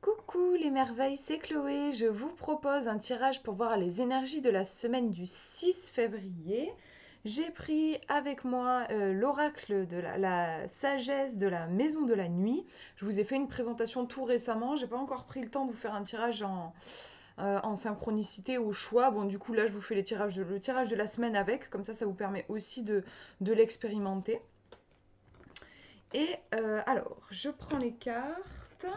Coucou les merveilles, c'est Chloé. Je vous propose un tirage pour voir les énergies de la semaine du 6 février. J'ai pris avec moi l'oracle de la sagesse de la maison de la nuit. Je vous ai fait une présentation tout récemment. J'ai pas encore pris le temps de vous faire un tirage en synchronicité au choix. Bon, du coup, là, je vous fais le tirage de la semaine avec. Comme ça vous permet aussi de l'expérimenter. Et alors, je prends les cartes.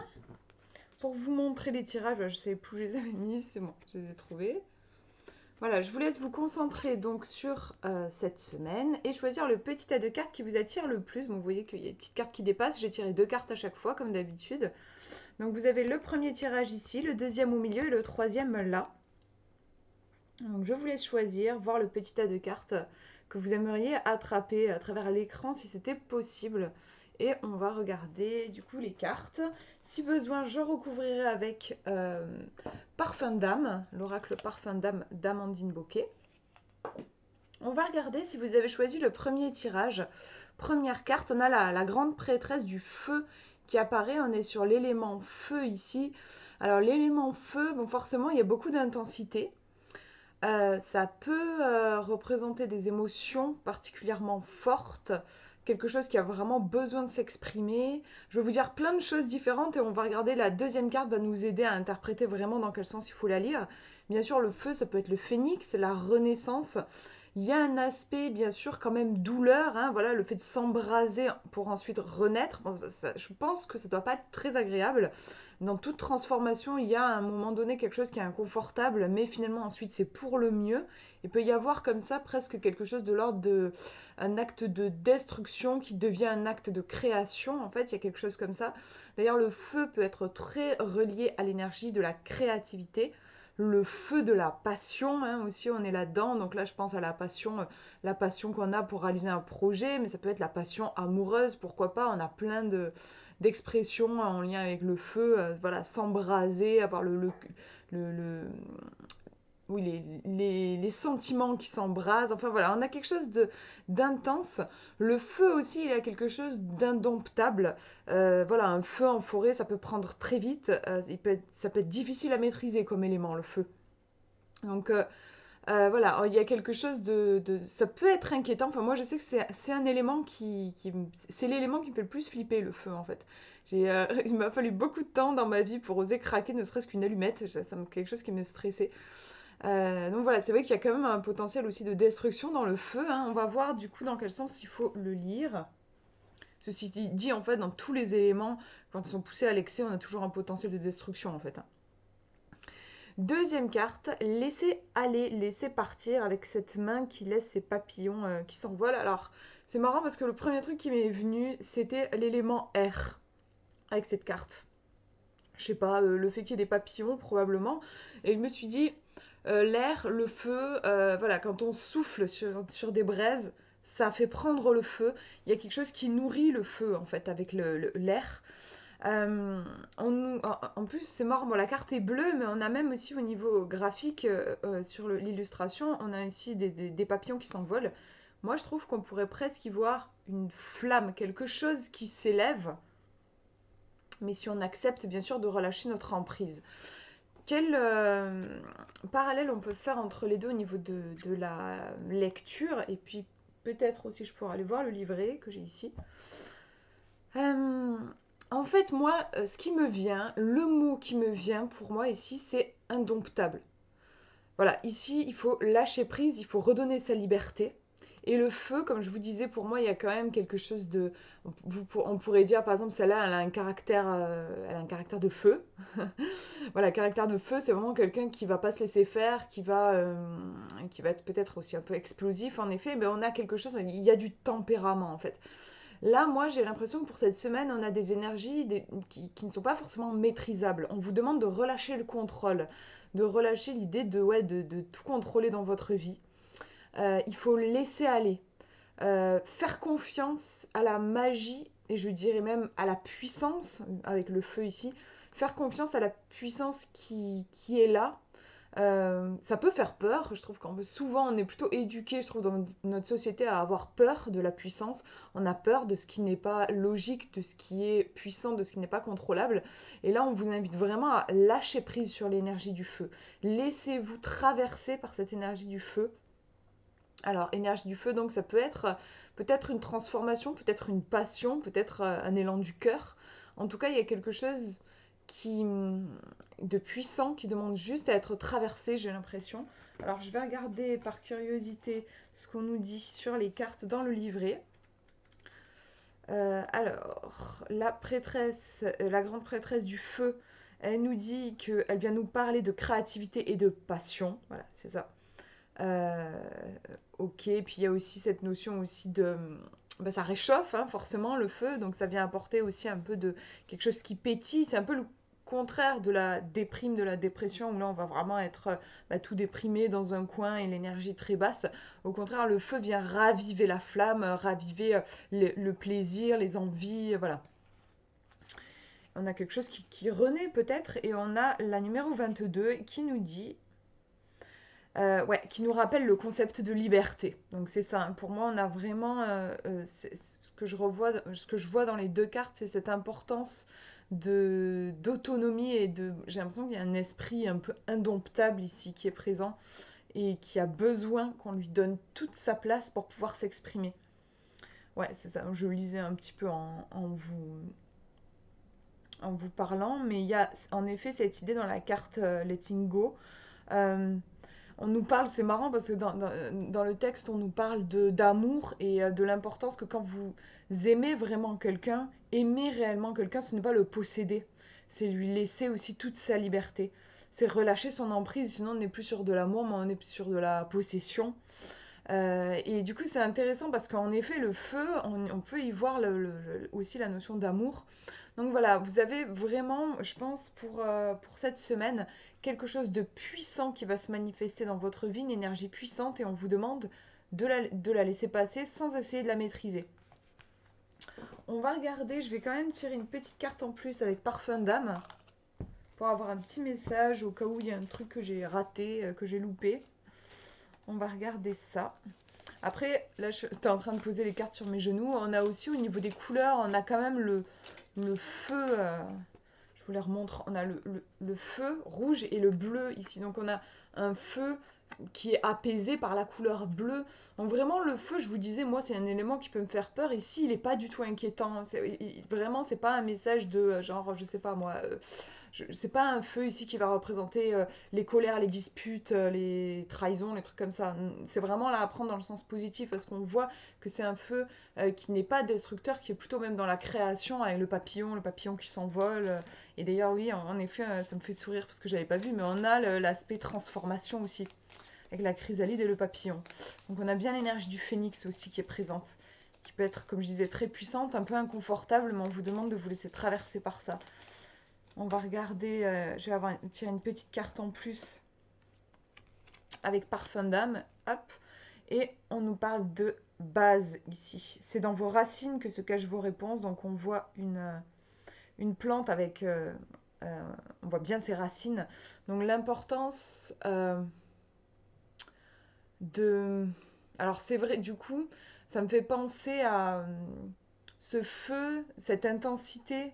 Pour vous montrer les tirages, je ne sais plus où je les avais mises, c'est bon, je les ai trouvés. Voilà, je vous laisse vous concentrer donc sur cette semaine et choisir le petit tas de cartes qui vous attire le plus. Bon, vous voyez qu'il y a des petites cartes qui dépassent, j'ai tiré deux cartes à chaque fois comme d'habitude. Donc vous avez le premier tirage ici, le deuxième au milieu et le troisième là. Donc je vous laisse choisir, voir le petit tas de cartes que vous aimeriez attraper à travers l'écran si c'était possible. Et on va regarder du coup les cartes. Si besoin, je recouvrirai avec Parfum d'âme, l'oracle Parfum d'âme d'Amandine Bocquet. On va regarder si vous avez choisi le premier tirage. Première carte, on a la grande prêtresse du feu qui apparaît. On est sur l'élément feu ici. Alors l'élément feu, bon forcément il y a beaucoup d'intensité. Ça peut représenter des émotions particulièrement fortes, quelque chose qui a vraiment besoin de s'exprimer. Je vais vous dire plein de choses différentes et on va regarder la deuxième carte va nous aider à interpréter vraiment dans quel sens il faut la lire. Bien sûr, le feu, ça peut être le phénix, la renaissance. Il y a un aspect, bien sûr, quand même douleur, hein, voilà, le fait de s'embraser pour ensuite renaître. Bon, je pense que ça ne doit pas être très agréable. Dans toute transformation, il y a à un moment donné quelque chose qui est inconfortable, mais finalement ensuite c'est pour le mieux. Il peut y avoir comme ça presque quelque chose de l'ordre d'un acte de destruction qui devient un acte de création. En fait, il y a quelque chose comme ça. D'ailleurs, le feu peut être très relié à l'énergie de la créativité. Le feu de la passion, hein, aussi on est là-dedans. Donc là, je pense à la passion qu'on a pour réaliser un projet, mais ça peut être la passion amoureuse, pourquoi pas. On a plein d'expressions en lien avec le feu, voilà, s'embraser, avoir le, oui, les sentiments qui s'embrasent. Enfin voilà, on a quelque chose d'intense. Le feu aussi, il a quelque chose d'indomptable. Voilà, un feu en forêt, ça peut prendre très vite. Ça peut être difficile à maîtriser comme élément, le feu. Donc voilà, il y a quelque chose ça peut être inquiétant. Enfin, moi, je sais que c'est un élément c'est l'élément qui me fait le plus flipper, le feu, en fait. Il m'a fallu beaucoup de temps dans ma vie pour oser craquer, ne serait-ce qu'une allumette. Quelque chose qui me stressait. Donc voilà, c'est vrai qu'il y a quand même un potentiel aussi de destruction dans le feu, hein. On va voir du coup dans quel sens il faut le lire. Ceci dit, en fait, dans tous les éléments, quand ils sont poussés à l'excès, on a toujours un potentiel de destruction, en fait, hein. Deuxième carte, laisser aller, laisser partir avec cette main qui laisse ses papillons qui s'envolent. Alors, c'est marrant parce que le premier truc qui m'est venu, c'était l'élément air avec cette carte. Je sais pas, le fait qu'il y ait des papillons probablement. Et je me suis dit, l'air, le feu, voilà, quand on souffle sur des braises, ça fait prendre le feu. Il y a quelque chose qui nourrit le feu en fait avec l'air. En plus, c'est marrant, bon, la carte est bleue, mais on a même aussi au niveau graphique, sur l'illustration, on a aussi des papillons qui s'envolent. Moi, je trouve qu'on pourrait presque y voir une flamme, quelque chose qui s'élève, mais si on accepte bien sûr de relâcher notre emprise. Quel parallèle on peut faire entre les deux au niveau de la lecture et puis peut-être aussi je pourrais aller voir le livret que j'ai ici. Euh, En fait, moi, ce qui me vient, le mot qui me vient pour moi ici, c'est indomptable. Voilà, ici, il faut lâcher prise, il faut redonner sa liberté. Et le feu, comme je vous disais, pour moi, il y a quand même quelque chose de... On pourrait dire, par exemple, celle-là, elle a un caractère de feu. Voilà, caractère de feu, c'est vraiment quelqu'un qui va pas se laisser faire, qui va être peut-être aussi un peu explosif, en effet, mais on a quelque chose, il y a du tempérament, en fait. Là, moi, j'ai l'impression que pour cette semaine, on a des énergies qui ne sont pas forcément maîtrisables. On vous demande de relâcher le contrôle, de relâcher l'idée de tout contrôler dans votre vie. Il faut laisser aller, faire confiance à la magie, et je dirais même à la puissance, avec le feu ici, faire confiance à la puissance qui est là, Ça peut faire peur. Je trouve qu'en souvent on est plutôt éduqué, je trouve, dans notre société à avoir peur de la puissance. On a peur de ce qui n'est pas logique, de ce qui est puissant, de ce qui n'est pas contrôlable. Et là, on vous invite vraiment à lâcher prise sur l'énergie du feu. Laissez-vous traverser par cette énergie du feu. Alors, énergie du feu, donc ça peut être peut-être une transformation, peut-être une passion, peut-être un élan du cœur. En tout cas, il y a quelque chose qui de puissant qui demande juste à être traversé, j'ai l'impression. Alors, je vais regarder par curiosité ce qu'on nous dit sur les cartes dans le livret. Alors, la prêtresse, la grande prêtresse du feu, elle nous dit qu'elle vient nous parler de créativité et de passion. Voilà, c'est ça. Euh, ok, puis il y a aussi cette notion aussi de... Bah, ça réchauffe, hein, forcément, le feu, donc ça vient apporter aussi un peu de quelque chose qui pétille. C'est un peu le contraire de la déprime, de la dépression, où là on va vraiment être bah, tout déprimé dans un coin et l'énergie très basse. Au contraire, le feu vient raviver la flamme, raviver le plaisir, les envies, voilà. On a quelque chose qui renaît peut-être, et on a la numéro 22 qui nous dit ouais, qui nous rappelle le concept de liberté. Donc c'est ça, hein. Pour moi, on a vraiment ce que ce que je vois dans les deux cartes, c'est cette importance de d'autonomie et de. J'ai l'impression qu'il y a un esprit un peu indomptable ici qui est présent et qui a besoin qu'on lui donne toute sa place pour pouvoir s'exprimer. Ouais, c'est ça. Je lisais un petit peu en vous parlant, mais il y a en effet cette idée dans la carte Letting Go. Euh, on nous parle, c'est marrant parce que dans le texte, on nous parle d'amour et de l'importance que quand vous aimez vraiment quelqu'un, aimer réellement quelqu'un, ce n'est pas le posséder, c'est lui laisser aussi toute sa liberté. C'est relâcher son emprise, sinon on n'est plus sur de l'amour, mais on est plus sur de la possession. Et du coup, c'est intéressant parce qu'en effet, le feu, on peut y voir aussi la notion d'amour. Donc voilà, vous avez vraiment, je pense, pour cette semaine, quelque chose de puissant qui va se manifester dans votre vie, une énergie puissante, et on vous demande de la laisser passer sans essayer de la maîtriser. On va regarder, je vais quand même tirer une petite carte en plus avec parfum d'âme, pour avoir un petit message au cas où il y a un truc que j'ai raté, que j'ai loupé. On va regarder ça. Après, là, j'étais en train de poser les cartes sur mes genoux. On a aussi, au niveau des couleurs, on a quand même le feu. Je vous les remontre. On a le feu rouge et le bleu ici. Donc, on a un feu qui est apaisé par la couleur bleue. Donc, vraiment, le feu, je vous disais, moi, c'est un élément qui peut me faire peur. Ici, il n'est pas du tout inquiétant. Vraiment, c'est pas un message de genre, je sais pas moi. C'est pas un feu ici qui va représenter les colères, les disputes, les trahisons, les trucs comme ça. C'est vraiment là à prendre dans le sens positif parce qu'on voit que c'est un feu qui n'est pas destructeur, qui est plutôt même dans la création avec le papillon qui s'envole. Et d'ailleurs, oui, en effet, ça me fait sourire parce que j'avais pas vu, mais on a l'aspect transformation aussi avec la chrysalide et le papillon. Donc on a bien l'énergie du phénix aussi qui est présente, qui peut être, comme je disais, très puissante, un peu inconfortable, mais on vous demande de vous laisser traverser par ça. On va regarder, je vais tirer une petite carte en plus avec parfum d'âme. Hop. Et on nous parle de base ici. C'est dans vos racines que se cachent vos réponses. Donc on voit une plante avec... on voit bien ses racines. Donc l'importance de... Alors c'est vrai, du coup, ça me fait penser à ce feu, cette intensité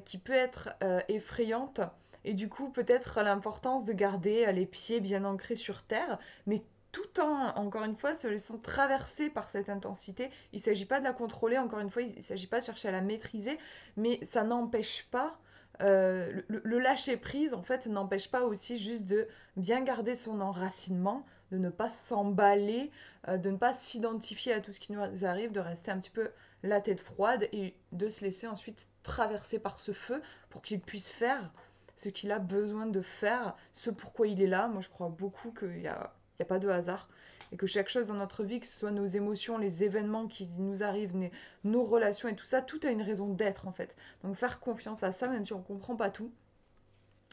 qui peut être effrayante. Et du coup, peut-être l'importance de garder les pieds bien ancrés sur terre, mais tout en, encore une fois, se laissant traverser par cette intensité. Il ne s'agit pas de la contrôler, encore une fois, il ne s'agit pas de chercher à la maîtriser, mais ça n'empêche pas, le lâcher prise, en fait, n'empêche pas aussi juste de bien garder son enracinement, de ne pas s'emballer, de ne pas s'identifier à tout ce qui nous arrive, de rester un petit peu la tête froide et de se laisser ensuite traverser par ce feu pour qu'il puisse faire ce qu'il a besoin de faire, ce pourquoi il est là. Moi, je crois beaucoup qu'il y a pas de hasard et que chaque chose dans notre vie, que ce soit nos émotions, les événements qui nous arrivent, nos relations et tout ça, tout a une raison d'être en fait. Donc faire confiance à ça, même si on ne comprend pas tout,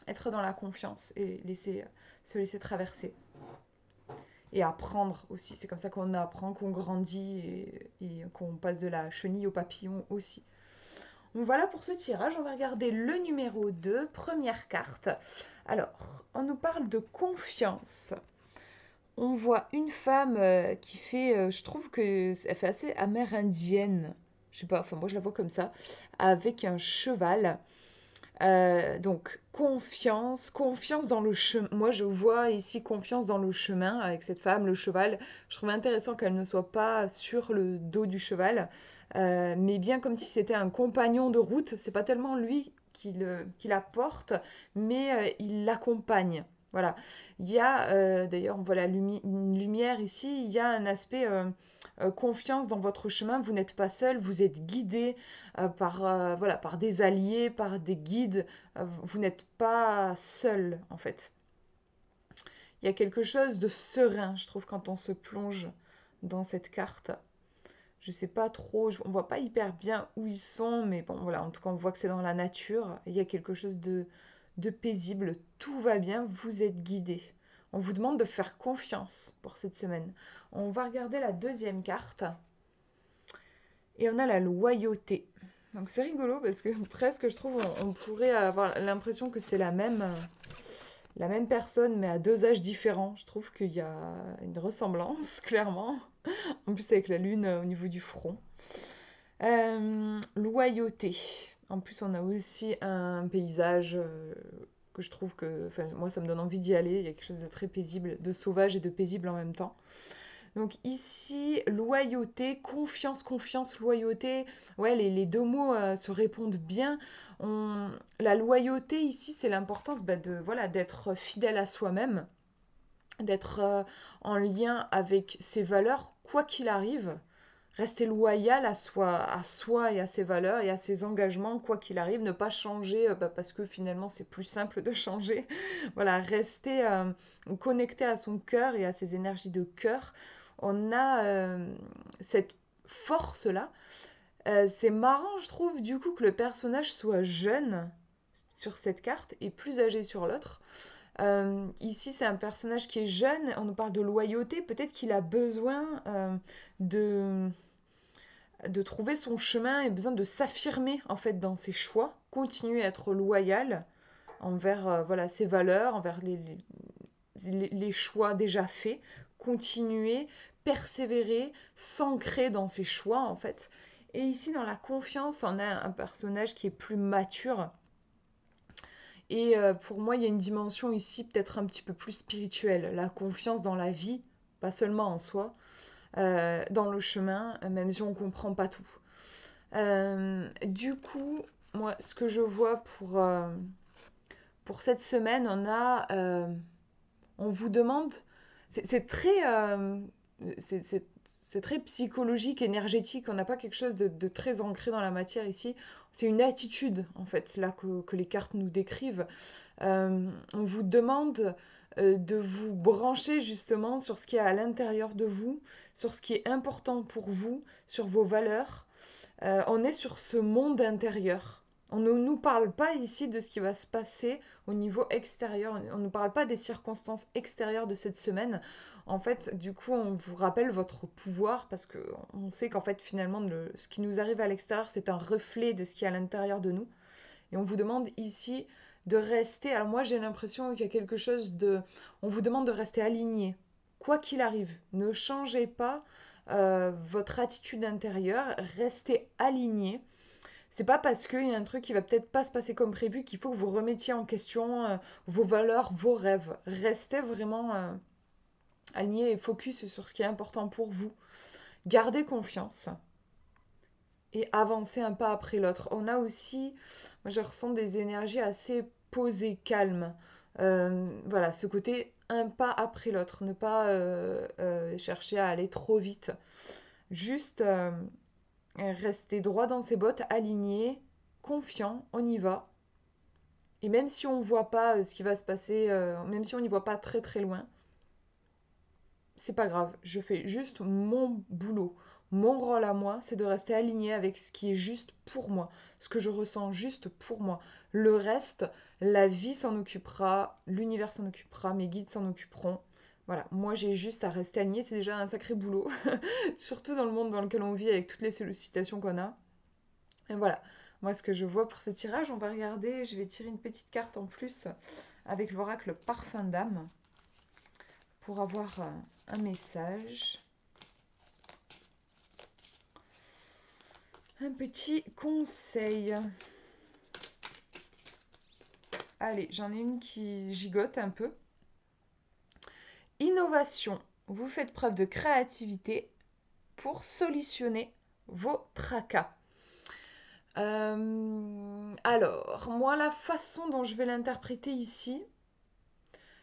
être dans la confiance et se laisser traverser. Et apprendre aussi, c'est comme ça qu'on apprend, qu'on grandit et qu'on passe de la chenille au papillon aussi. Donc voilà pour ce tirage. On va regarder le numéro 2, première carte. Alors, on nous parle de confiance. On voit une femme qui fait, je trouve que elle fait assez amérindienne. Je sais pas, enfin moi je la vois comme ça, avec un cheval. Donc confiance, confiance dans le chemin. Moi je vois ici confiance dans le chemin avec cette femme, le cheval. Je trouve intéressant qu'elle ne soit pas sur le dos du cheval, mais bien comme si c'était un compagnon de route. C'est pas tellement lui qui la porte, mais il l'accompagne. Voilà. Il y a d'ailleurs, voilà une lumière ici. Il y a un aspect confiance dans votre chemin. Vous n'êtes pas seul, vous êtes guidé voilà, par des alliés, par des guides. Vous n'êtes pas seul, en fait. Il y a quelque chose de serein, je trouve, quand on se plonge dans cette carte. Je sais pas trop, on voit pas hyper bien où ils sont, mais bon, voilà, en tout cas, on voit que c'est dans la nature. Il y a quelque chose de paisible. Tout va bien, vous êtes guidé. On vous demande de faire confiance pour cette semaine. On va regarder la deuxième carte. Et on a la loyauté. Donc c'est rigolo parce que presque je trouve on pourrait avoir l'impression que c'est la même personne mais à deux âges différents. Je trouve qu'il y a une ressemblance clairement. En plus avec la lune au niveau du front. Loyauté. En plus on a aussi un paysage que je trouve que, enfin, moi ça me donne envie d'y aller. Il y a quelque chose de très paisible, de sauvage et de paisible en même temps. Donc ici, loyauté, confiance, confiance, loyauté. Ouais, les deux mots se répondent bien. La loyauté ici, c'est l'importance de voilà d'être fidèle à soi-même, d'être en lien avec ses valeurs, quoi qu'il arrive. Rester loyal à soi et à ses valeurs et à ses engagements, quoi qu'il arrive. Ne pas changer parce que finalement c'est plus simple de changer. Voilà, rester connecté à son cœur et à ses énergies de cœur. On a cette force-là. C'est marrant, je trouve, du coup, que le personnage soit jeune sur cette carte et plus âgé sur l'autre. Ici, c'est un personnage qui est jeune, on nous parle de loyauté, peut-être qu'il a besoin de, de trouver son chemin et besoin de s'affirmer en fait dans ses choix, continuer à être loyal envers voilà, ses valeurs, envers les choix déjà faits, continuer, persévérer, s'ancrer dans ses choix en fait. Et ici, dans la confiance, on a un personnage qui est plus mature. Et pour moi, il y a une dimension ici peut-être un petit peu plus spirituelle. La confiance dans la vie, pas seulement en soi, dans le chemin, même si on ne comprend pas tout. Du coup, moi, ce que je vois pour cette semaine, on vous demande, c'est très, c'est très psychologique, énergétique. On n'a pas quelque chose de très ancré dans la matière ici. C'est une attitude, en fait, là, que les cartes nous décrivent. On vous demande de vous brancher justement sur ce qui est à l'intérieur de vous, sur ce qui est important pour vous, sur vos valeurs. On est sur ce monde intérieur. On ne nous parle pas ici de ce qui va se passer au niveau extérieur. On ne nous parle pas des circonstances extérieures de cette semaine. En fait, du coup, on vous rappelle votre pouvoir parce qu'on sait qu'en fait, finalement, ce qui nous arrive à l'extérieur, c'est un reflet de ce qui est à l'intérieur de nous. Et on vous demande ici de rester. Alors moi, j'ai l'impression qu'il y a quelque chose de. On vous demande de rester aligné, quoi qu'il arrive. Ne changez pas votre attitude intérieure. Restez aligné. C'est pas parce qu'il y a un truc qui va peut-être pas se passer comme prévu qu'il faut que vous remettiez en question vos valeurs, vos rêves. Restez vraiment aligné et focus sur ce qui est important pour vous. Gardez confiance et avancer un pas après l'autre. On a aussi, moi je ressens des énergies assez posées, calmes. Voilà, ce côté un pas après l'autre, ne pas chercher à aller trop vite. Juste rester droit dans ses bottes, aligné, confiant, on y va. Et même si on ne voit pas ce qui va se passer, même si on n'y voit pas très très loin, c'est pas grave, je fais juste mon boulot. Mon rôle à moi, c'est de rester aligné avec ce qui est juste pour moi, ce que je ressens juste pour moi. Le reste, la vie s'en occupera, l'univers s'en occupera, mes guides s'en occuperont. Voilà, moi j'ai juste à rester aligné, c'est déjà un sacré boulot, surtout dans le monde dans lequel on vit avec toutes les sollicitations qu'on a. Et voilà, moi ce que je vois pour ce tirage. On va regarder, je vais tirer une petite carte en plus avec l'oracle Parfum d'âme pour avoir un message. Un petit conseil. Allez, j'en ai une qui gigote un peu. Innovation. Vous faites preuve de créativité pour solutionner vos tracas. Alors, moi, la façon dont je vais l'interpréter ici,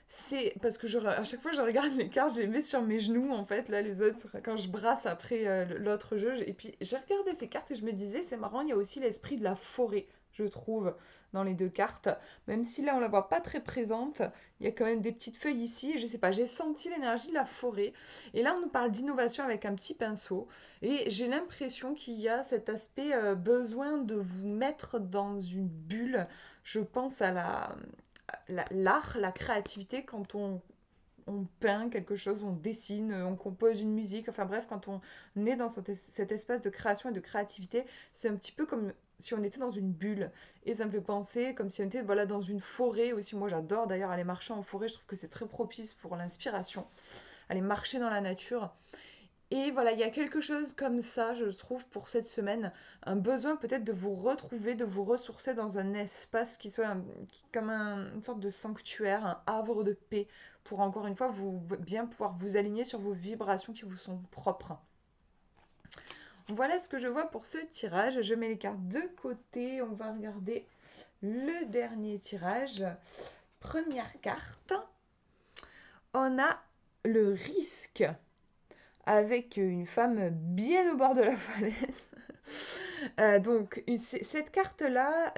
c'est parce que à chaque fois je regarde les cartes, je les mets sur mes genoux en fait, là les autres, quand je brasse après l'autre jeu. Et puis j'ai regardé ces cartes et je me disais, c'est marrant, il y a aussi l'esprit de la forêt, je trouve, dans les deux cartes. Même si là on la voit pas très présente, il y a quand même des petites feuilles ici. Je sais pas, j'ai senti l'énergie de la forêt. Et là on nous parle d'innovation avec un petit pinceau. Et j'ai l'impression qu'il y a cet aspect besoin de vous mettre dans une bulle. Je pense à l'art, la créativité, quand on peint quelque chose, on dessine, on compose une musique, enfin bref, quand on est dans cet espace de création et de créativité, c'est un petit peu comme si on était dans une bulle. Et ça me fait penser comme si on était voilà, dans une forêt aussi. Moi j'adore d'ailleurs aller marcher en forêt, je trouve que c'est très propice pour l'inspiration. Aller marcher dans la nature. Et voilà, il y a quelque chose comme ça, je trouve, pour cette semaine. Un besoin peut-être de vous retrouver, de vous ressourcer dans un espace qui soit comme une sorte de sanctuaire, un havre de paix, pour encore une fois bien pouvoir vous aligner sur vos vibrations qui vous sont propres. Voilà ce que je vois pour ce tirage. Je mets les cartes de côté. On va regarder le dernier tirage. Première carte. On a le risque, avec une femme bien au bord de la falaise. Donc, cette carte-là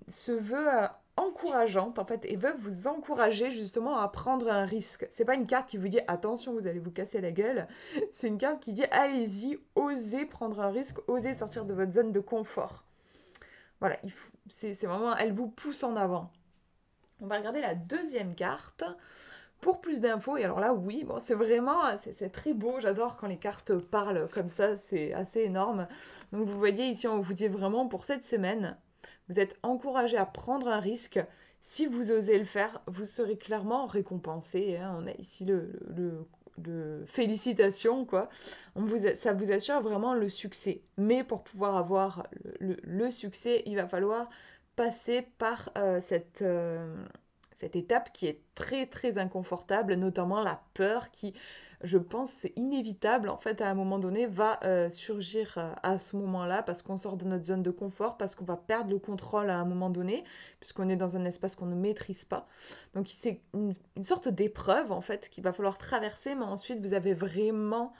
se veut encourageante, en fait, et veut vous encourager justement à prendre un risque. C'est pas une carte qui vous dit attention, vous allez vous casser la gueule. C'est une carte qui dit allez-y, osez prendre un risque, osez sortir de votre zone de confort. Voilà, c'est vraiment, elle vous pousse en avant. On va regarder la deuxième carte. Pour plus d'infos, et alors là, oui, bon, c'est vraiment, c'est très beau, j'adore quand les cartes parlent comme ça, c'est assez énorme. Donc vous voyez ici, on vous dit vraiment pour cette semaine, vous êtes encouragé à prendre un risque. Si vous osez le faire, vous serez clairement récompensé, hein. On a ici le félicitations, quoi. Ça vous assure vraiment le succès. Mais pour pouvoir avoir le succès, il va falloir passer par cette étape qui est très très inconfortable, notamment la peur qui, je pense, c'est inévitable en fait à un moment donné, va surgir à ce moment-là parce qu'on sort de notre zone de confort, parce qu'on va perdre le contrôle à un moment donné, puisqu'on est dans un espace qu'on ne maîtrise pas. Donc c'est une sorte d'épreuve en fait qu'il va falloir traverser, mais ensuite vous avez vraiment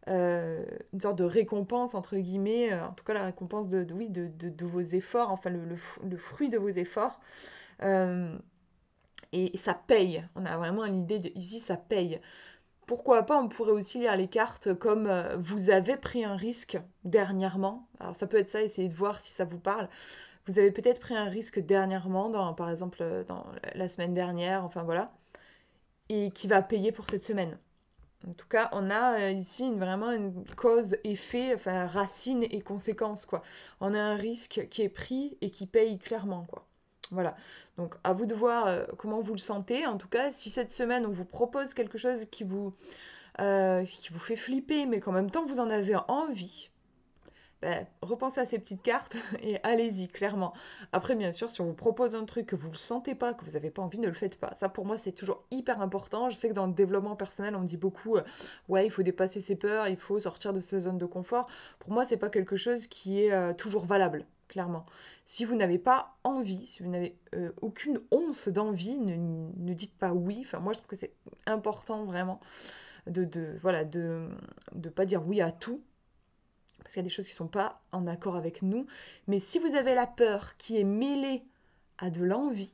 une sorte de récompense entre guillemets, en tout cas la récompense oui, de vos efforts, enfin le fruit de vos efforts. Euh, et ça paye. On a vraiment l'idée de ici, ça paye. Pourquoi pas, on pourrait aussi lire les cartes comme vous avez pris un risque dernièrement. Alors ça peut être ça, essayez de voir si ça vous parle. Vous avez peut-être pris un risque dernièrement, par exemple dans la semaine dernière, enfin voilà, et qui va payer pour cette semaine. En tout cas, on a ici vraiment une cause-effet, enfin racine et conséquence, quoi. On a un risque qui est pris et qui paye clairement, quoi. Voilà. Donc, à vous de voir comment vous le sentez. En tout cas, si cette semaine, on vous propose quelque chose qui vous fait flipper, mais qu'en même temps, vous en avez envie, ben, repensez à ces petites cartes et allez-y, clairement. Après, bien sûr, si on vous propose un truc que vous ne le sentez pas, que vous n'avez pas envie, ne le faites pas. Ça, pour moi, c'est toujours hyper important. Je sais que dans le développement personnel, on dit beaucoup, ouais, il faut dépasser ses peurs, il faut sortir de sa zone de confort. Pour moi, c'est pas quelque chose qui est toujours valable, clairement. Si vous n'avez pas envie, si vous n'avez aucune once d'envie, ne dites pas oui. Enfin, moi, je trouve que c'est important, vraiment, voilà, de pas dire oui à tout parce qu'il y a des choses qui ne sont pas en accord avec nous. Mais si vous avez la peur qui est mêlée à de l'envie,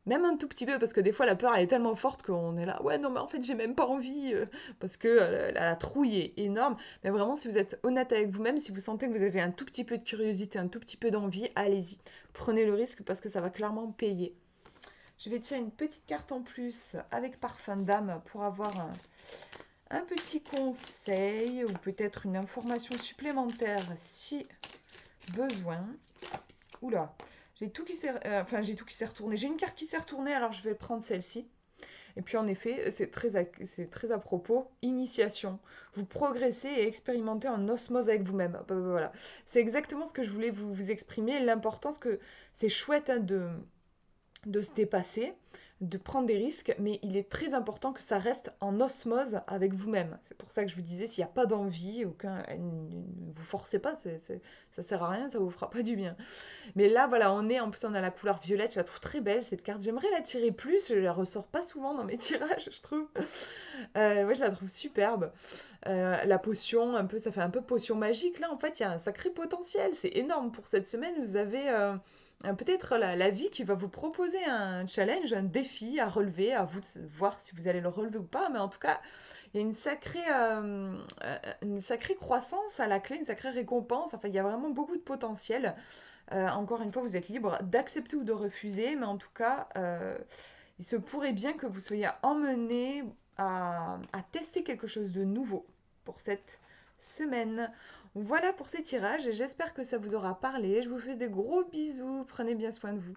même un tout petit peu, parce que des fois la peur elle est tellement forte qu'on est là, ouais non mais en fait j'ai même pas envie, parce que la trouille est énorme. Mais vraiment si vous êtes honnête avec vous-même, si vous sentez que vous avez un tout petit peu de curiosité, un tout petit peu d'envie, allez-y. Prenez le risque parce que ça va clairement payer. Je vais tirer une petite carte en plus avec Parfum d'âme pour avoir un petit conseil ou peut-être une information supplémentaire si besoin. Oula, j'ai tout qui s'est retourné. J'ai une carte qui s'est retournée, alors je vais prendre celle-ci. Et puis en effet, c'est très à propos, initiation. Vous progressez et expérimentez en osmose avec vous-même. Voilà. C'est exactement ce que je voulais vous exprimer, l'importance que c'est chouette hein, de se dépasser, de prendre des risques, mais il est très important que ça reste en osmose avec vous-même. C'est pour ça que je vous disais, s'il n'y a pas d'envie, ne vous forcez pas, ça sert à rien, ça vous fera pas du bien. Mais là, voilà, en plus, on a la couleur violette, je la trouve très belle cette carte. J'aimerais la tirer plus, je la ressors pas souvent dans mes tirages, je trouve. Ouais, je la trouve superbe. La potion, un peu, ça fait un peu potion magique. Là, en fait, il y a un sacré potentiel. C'est énorme pour cette semaine. Vous avez peut-être la vie qui va vous proposer un challenge, un défi à relever, à vous de voir si vous allez le relever ou pas. Mais en tout cas, il y a une sacrée croissance à la clé, une sacrée récompense. Enfin, il y a vraiment beaucoup de potentiel. Encore une fois, vous êtes libre d'accepter ou de refuser, mais en tout cas, il se pourrait bien que vous soyez emmené à tester quelque chose de nouveau pour cette semaine. Voilà pour ces tirages et j'espère que ça vous aura parlé. Je vous fais des gros bisous. Prenez bien soin de vous.